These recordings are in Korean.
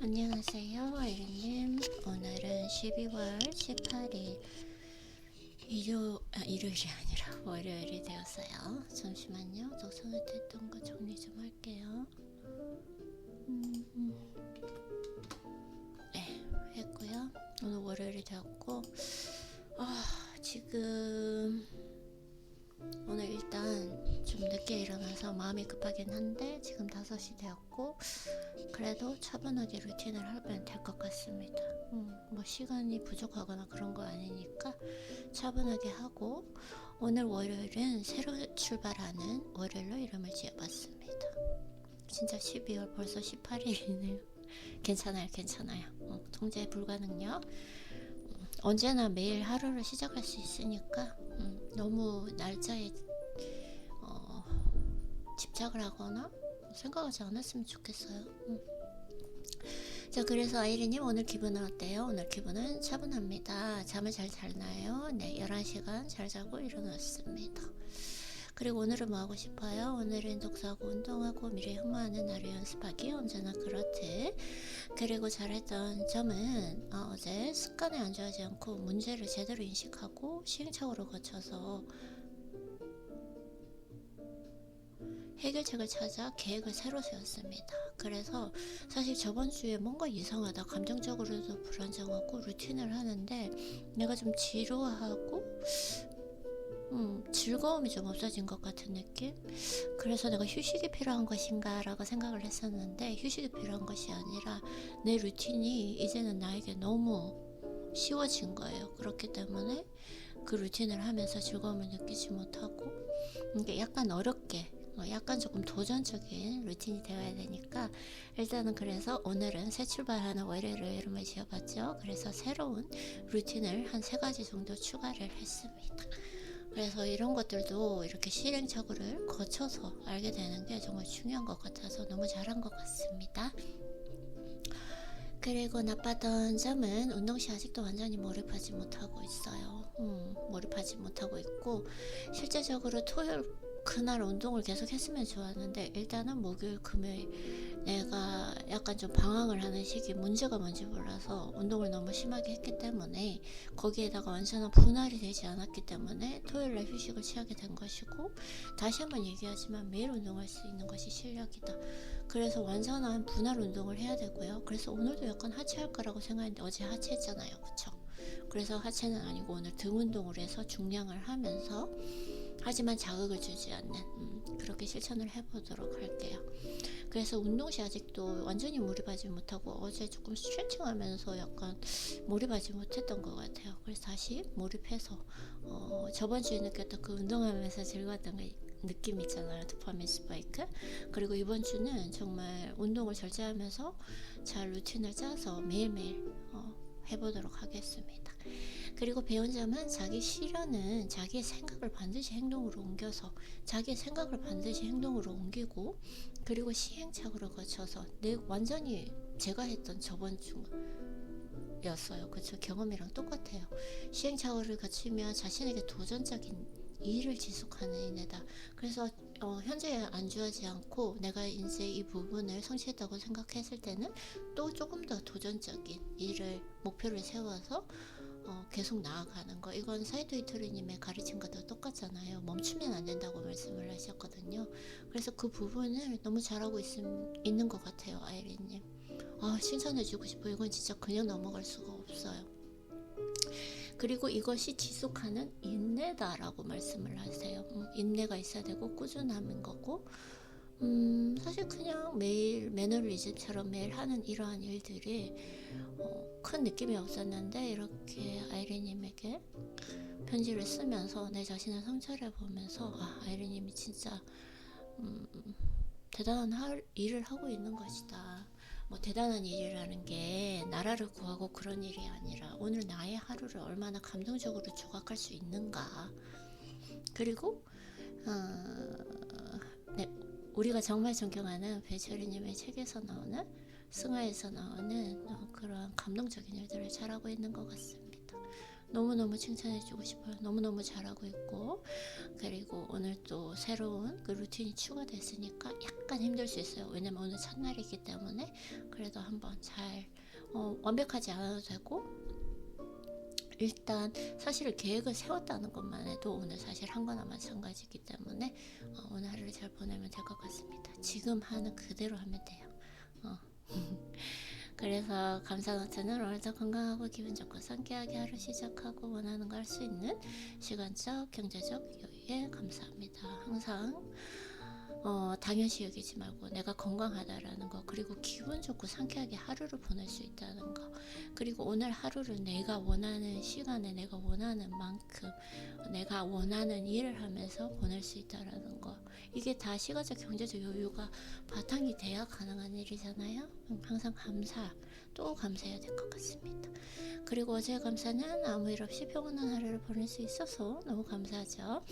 안녕하세요, 아이린님. 오늘은 12월 18일 일요일이 아니라 월요일이 되었어요. 잠시만요. 노선에 됐던 거 정리 좀 할게요. 네, 했고요. 오늘 월요일이 되었고, 지금 오늘 일단 좀 늦게 일어나서 마음이 급하긴 한데 지금 5시 되었고, 그래도 차분하게 루틴을 하면 될 것 같습니다. 뭐 시간이 부족하거나 그런 거 아니니까 차분하게 하고, 오늘 월요일은 새로 출발하는 월요일로 이름을 지어봤습니다. 진짜 12월 벌써 18일이네요. 괜찮아요. 통제 불가능력. 언제나 매일 하루를 시작할 수 있으니까 너무 날짜에 집착을 하거나 생각하지 않았으면 좋겠어요. 자, 그래서 아이린님 오늘 기분은 어때요? 오늘 기분은 차분합니다. 잠을 잘 잤나요? 네, 11시간 잘 자고 일어났습니다. 그리고 오늘은 뭐 하고 싶어요? 오늘은 독서하고 운동하고 미래 흠모하는 나를 연습하기, 언제나 그렇듯. 그리고 잘했던 점은 어제 습관에 안주하지 않고 문제를 제대로 인식하고 시행착오를 거쳐서 해결책을 찾아 계획을 새로 세웠습니다. 그래서 사실 저번 주에 뭔가 이상하다, 감정적으로도 불안정하고 루틴을 하는데 내가 좀 지루하고 즐거움이 좀 없어진 것 같은 느낌? 그래서 내가 휴식이 필요한 것인가 라고 생각을 했었는데, 휴식이 필요한 것이 아니라 내 루틴이 이제는 나에게 너무 쉬워진 거예요. 그렇기 때문에 그 루틴을 하면서 즐거움을 느끼지 못하고, 이게 약간 어렵게, 약간 조금 도전적인 루틴이 되어야 되니까, 일단은 그래서 오늘은 새 출발하는 월요일로 이름을 지어봤죠. 그래서 새로운 루틴을 한 3가지 정도 추가를 했습니다. 그래서 이런 것들도 이렇게 실행착오를 거쳐서 알게 되는 게 정말 중요한 것 같아서 너무 잘한 것 같습니다. 그리고 나빴던 점은 운동 시 아직도 완전히 몰입하지 못하고 있어요. 몰입하지 못하고 있고, 실제적으로 토요일 그날 운동을 계속 했으면 좋았는데, 일단은 목요일 금요일 내가 약간 좀 방황을 하는 시기, 문제가 뭔지 몰라서 운동을 너무 심하게 했기 때문에, 거기에다가 완전한 분할이 되지 않았기 때문에 토요일날 휴식을 취하게 된 것이고, 다시 한번 얘기하지만 매일 운동할 수 있는 것이 실력이다. 그래서 완전한 분할 운동을 해야 되고요. 그래서 오늘도 약간 하체할 거라고 생각했는데 어제 하체했잖아요, 그쵸? 그래서 하체는 아니고 오늘 등 운동을 해서 중량을 하면서, 하지만 자극을 주지 않는 그렇게 실천을 해보도록 할게요. 그래서 운동 시 아직도 완전히 몰입하지 못하고, 어제 조금 스트레칭 하면서 약간 몰입하지 못했던 것 같아요. 그래서 다시 몰입해서 저번 주에 느꼈던 그 운동하면서 즐거웠던 느낌 있잖아요, 도파민 스파이크. 그리고 이번 주는 정말 운동을 절제하면서 잘 루틴을 짜서 매일매일 해보도록 하겠습니다. 그리고 배운 점은, 자기 시련은 자기의 생각을 반드시 행동으로 옮겨서, 자기의 생각을 반드시 행동으로 옮기고, 그리고 시행착오를 거쳐서 완전히 제가 했던 저번 주였어요. 그쵸? 경험이랑 똑같아요. 시행착오를 거치면 자신에게 도전적인 일을 지속하는 인애다. 그래서 현재에 안주하지 않고 내가 이제 이 부분을 성취했다고 생각했을 때는 또 조금 더 도전적인 일을, 목표를 세워서 계속 나아가는 거. 이건 사이토 이토리님의 가르친 것도 똑같잖아요. 멈추면 안 된다고 말씀을 하셨거든요. 그래서 그 부분을 너무 잘하고 있는 것 같아요, 아이린님. 칭찬해주고 싶어요. 이건 진짜 그냥 넘어갈 수가 없어요. 그리고 이것이 지속하는 인내다라고 말씀을 하세요. 인내가 있어야 되고 꾸준함인 거고, 사실 그냥 매일 매너리즘처럼 매일 하는 이러한 일들이 큰 느낌이 없었는데, 이렇게 아이린님에게 편지를 쓰면서 내 자신을 성찰해 보면서, 아이린님이 진짜 대단한 일을 하고 있는 것이다. 뭐 대단한 일이라는 게 나라를 구하고 그런 일이 아니라 오늘 나의 하루를 얼마나 감동적으로 조각할 수 있는가. 그리고 네, 우리가 정말 존경하는 배철이님의 책에서 나오는, 승하에서 나오는 그런 감동적인 일들을 잘하고 있는 것 같습니다. 너무너무 칭찬해주고 싶어요. 너무너무 잘하고 있고, 그리고 오늘 또 새로운 그 루틴이 추가됐으니까 약간 힘들 수 있어요. 왜냐면 오늘 첫날이기 때문에. 그래도 한번 잘 완벽하지 않아도 되고, 일단 사실 계획을 세웠다는 것만 해도 오늘 사실 한 거나 마찬가지이기 때문에 오늘 하루를 잘 보내면 될 것 같습니다. 지금 하는 그대로 하면 돼요. 그래서 감사노트는 오늘도 건강하고 기분 좋고 상쾌하게 하루 시작하고 원하는 걸 할 수 있는 시간적, 경제적 여유에 감사합니다. 항상 당연시 여기지 말고 내가 건강하다라는 거, 그리고 기분 좋고 상쾌하게 하루를 보낼 수 있다는 거, 그리고 오늘 하루를 내가 원하는 시간에 내가 원하는 만큼 내가 원하는 일을 하면서 보낼 수 있다라는 거, 이게 다 시간적 경제적 여유가 바탕이 돼야 가능한 일이잖아요. 항상 또 감사해야 될 것 같습니다. 그리고 어제의 감사는 아무 일 없이 평온한 하루를 보낼 수 있어서 너무 감사하죠.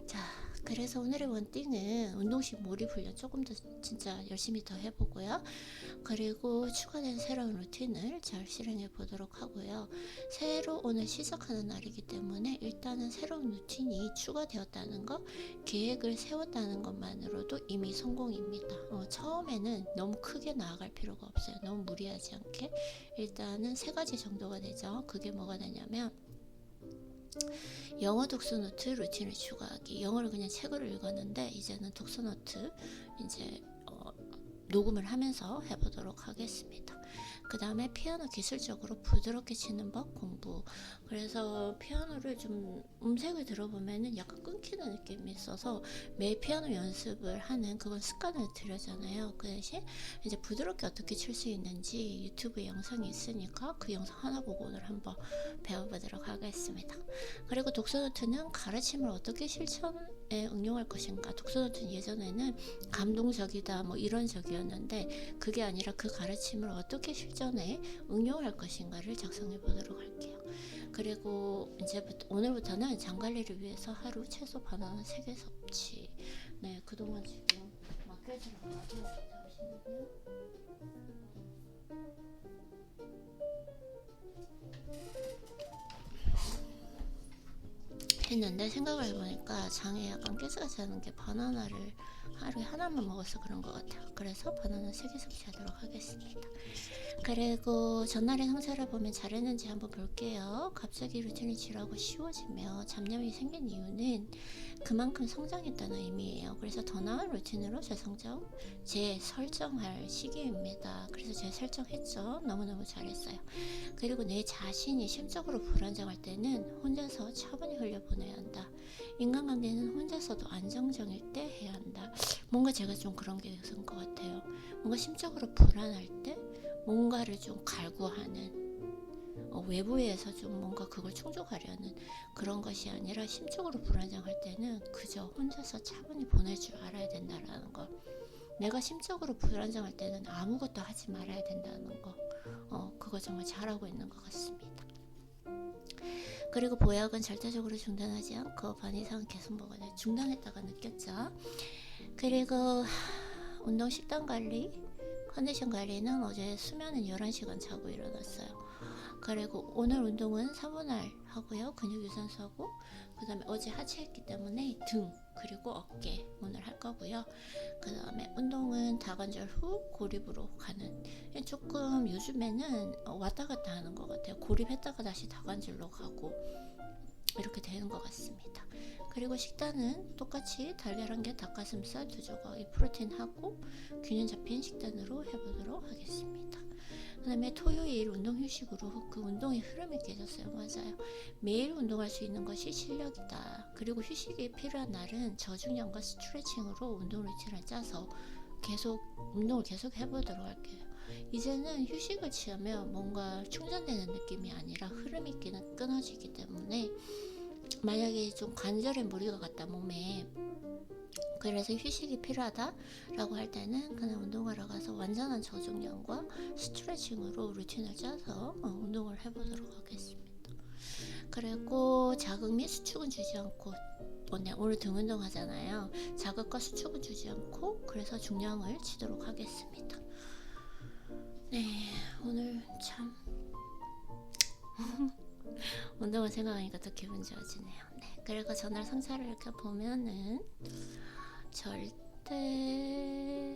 자, 그래서 오늘의 원띵은 운동식 몰입 훈련 조금 더 진짜 열심히 더 해보고요. 그리고 추가된 새로운 루틴을 잘 실행해 보도록 하고요. 새로 오늘 시작하는 날이기 때문에 일단은 새로운 루틴이 추가되었다는 거, 계획을 세웠다는 것만으로도 이미 성공입니다. 처음에는 너무 크게 나아갈 필요가 없어요. 너무 무리하지 않게. 일단은 3가지 정도가 되죠. 그게 뭐가 되냐면, 영어 독서노트 루틴을 추가하기. 영어를 그냥 책을 읽었는데 이제는 독서노트 이제 녹음을 하면서 해보도록 하겠습니다. 그 다음에 피아노 기술적으로 부드럽게 치는 법 공부. 그래서 피아노를 좀 음색을 들어보면은 약간 끊기는 느낌이 있어서 매일 피아노 연습을 하는 그건 습관을 들여잖아요. 그 대신 이제 부드럽게 어떻게 칠 수 있는지 유튜브 영상이 있으니까 그 영상 하나 보고 오늘 한번 배워보도록 하겠습니다. 그리고 독서노트는 가르침을 어떻게 실천에 응용할 것인가. 독서노트는 예전에는 감동적이다 뭐 이런 적이었는데 그게 아니라 그 가르침을 어떻게 실전에 응용할 것인가를 작성해 보도록 할게요. 그리고 오늘부터는 장관리를 위해서 하루 최소 바나나 3개 섭취. 네, 그동안 지금 마켓이랑 잠시만요. 했는데 생각을 해보니까 장에 약간 가스가 차는 게 바나나를 하루에 하나만 먹어서 그런 것 같아요. 그래서 바나나 3개 섭취하도록 하겠습니다. 그리고 전날의 상태를 보면 잘했는지 한번 볼게요. 갑자기 루틴이 지루하고 쉬워지며 잡념이 생긴 이유는 그만큼 성장했다는 의미예요. 그래서 더 나은 루틴으로 재설정할 시기입니다. 그래서 재설정했죠. 너무너무 잘했어요. 그리고 내 자신이 심적으로 불안정할 때는 혼자서 차분히 흘려보내야 한다. 인간관계는 혼자서도 안정적일 때 해야 한다. 뭔가 제가 좀 그런 게 있었던 것 같아요. 뭔가 심적으로 불안할 때 뭔가를 좀 갈구하는, 외부에서 좀 뭔가 그걸 충족하려는 그런 것이 아니라 심적으로 불안정할 때는 그저 혼자서 차분히 보낼 줄 알아야 된다라는 거. 내가 심적으로 불안정할 때는 아무것도 하지 말아야 된다는 거. 그거 정말 잘하고 있는 것 같습니다. 그리고 보약은 절대적으로 중단하지 않고 반 이상은 계속 먹어야 돼. 중단했다가 느꼈죠. 그리고 운동 식단 관리, 컨디션 관리는 어제 수면은 11시간 자고 일어났어요. 그리고 오늘 운동은 3분할 하고요. 근육 유산소 하고, 그 다음에 어제 하체 했기 때문에 등 그리고 어깨 오늘 할 거고요. 그 다음에 운동은 다관절 후 고립으로 가는, 조금 요즘에는 왔다 갔다 하는 것 같아요. 고립했다가 다시 다관절로 가고 이렇게 되는 것 같습니다. 그리고 식단은 똑같이 달걀 1개, 닭가슴살 2조각, 이 프로틴하고 균형 잡힌 식단으로 해보도록 하겠습니다. 그 다음에 토요일 운동 휴식으로 그 운동의 흐름이 깨졌어요. 맞아요. 매일 운동할 수 있는 것이 실력이다. 그리고 휴식이 필요한 날은 저중량과 스트레칭으로 운동 루틴을 짜서 운동을 계속 해보도록 할게요. 이제는 휴식을 취하면 뭔가 충전되는 느낌이 아니라 흐름이 끊어지기 때문에 만약에 좀 관절에 무리가 갔다 몸에, 그래서 휴식이 필요하다라고 할 때는 그냥 운동하러 가서 완전한 저중량과 스트레칭으로 루틴을 짜서 운동을 해보도록 하겠습니다. 그리고 자극 및 수축은 주지 않고, 오늘 등 운동 하잖아요. 자극과 수축은 주지 않고 그래서 중량을 치도록 하겠습니다. 네, 오늘 참 운동을 생각하니까 더 기분 좋아지네요. 네, 그리고 전날 상체를 이렇게 보면은 절대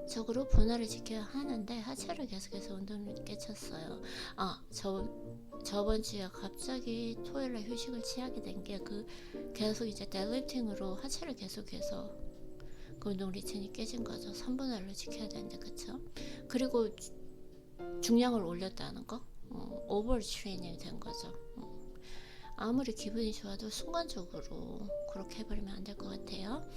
적으로 분할을 지켜야 하는데 하체를 계속해서 운동을 깨쳤어요. 저번 주에 갑자기 토요일에 휴식을 취하게 된 게 계속 이제 데드리프팅으로 하체를 계속해서 그 운동 리튼이 깨진 거죠. 3분의 1로 지켜야 되는데, 그쵸? 그리고 중량을 올렸다는 거, 오버 트레이닝 된 거죠. 아무리 기분이 좋아도 순간적으로 그렇게 해버리면 안 될 것 같아요.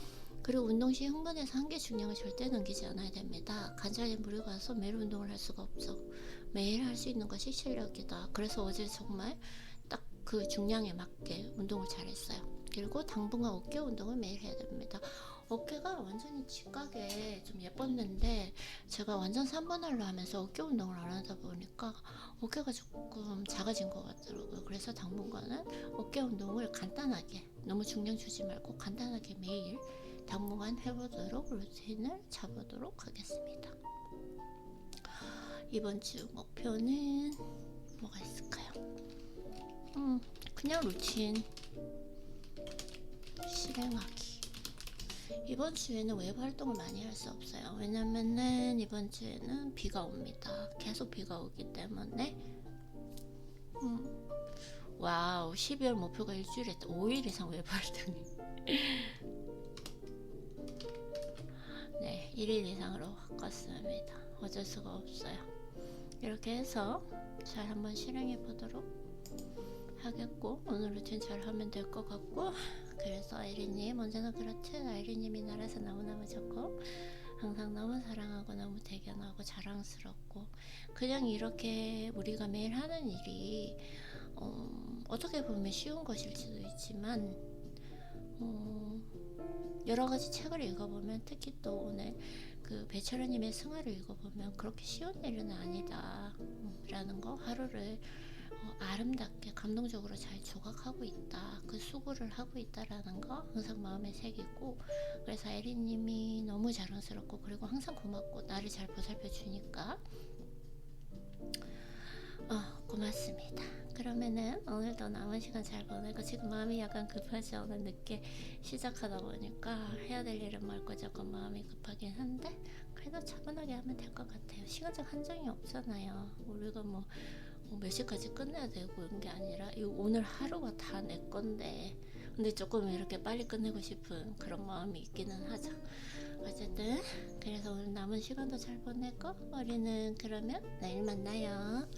그리고 운동 시 흥분해서 한계 중량을 절대 넘기지 않아야 됩니다. 관절에 무리 가서 매일 운동을 할 수가 없어. 매일 할 수 있는 것이 실력이다. 그래서 어제 정말 딱 그 중량에 맞게 운동을 잘했어요. 그리고 당분간 어깨 운동을 매일 해야 됩니다. 어깨가 완전히 직각에 좀 예뻤는데 제가 완전 3분할로 하면서 어깨 운동을 안 하다 보니까 어깨가 조금 작아진 것 같더라고요. 그래서 당분간은 어깨 운동을 간단하게, 너무 중량 주지 말고 간단하게 매일 당분간 해보도록 루틴을 잡아보도록 하겠습니다. 이번 주 목표는 뭐가 있을까요? 그냥 루틴 실행하기. 이번 주에는 외부 활동을 많이 할 수 없어요. 왜냐면은 이번 주에는 비가 옵니다. 계속 비가 오기 때문에 와우, 12월 목표가 일주일에 5일 이상 외부 활동이 네, 1일 이상으로 바꿨습니다. 어쩔 수가 없어요. 이렇게 해서 잘 한번 실행해 보도록 하겠고, 오늘 루틴 잘 하면 될 것 같고, 그래서 아이리님, 언제나 그렇듯 아이리님이 나라서 너무너무 좋고 항상 너무 사랑하고 너무 대견하고 자랑스럽고, 그냥 이렇게 우리가 매일 하는 일이 어떻게 보면 쉬운 것일지도 있지만 여러 가지 책을 읽어보면, 특히 또 오늘 그 배철호님의 승화를 읽어보면 그렇게 쉬운 일은 아니다 라는 거, 하루를 아름답게 감동적으로 잘 조각하고 있다, 그 수고를 하고 있다라는 거 항상 마음에 새기고, 그래서 에리님이 너무 자랑스럽고, 그리고 항상 고맙고 나를 잘 보살펴 주니까 고맙습니다. 그러면은 오늘도 남은 시간 잘 보내고, 지금 마음이 약간 급하죠. 오늘 늦게 시작하다 보니까 해야 될 일은 많고 조금 마음이 급하긴 한데, 그래도 차분하게 하면 될 것 같아요. 시간적 한정이 없잖아요. 우리가 몇 시까지 끝내야 되고 이런 게 아니라 오늘 하루가 다 내 건데, 근데 조금 이렇게 빨리 끝내고 싶은 그런 마음이 있기는 하죠. 어쨌든 그래서 오늘 남은 시간도 잘 보내고, 우리는 그러면 내일 만나요.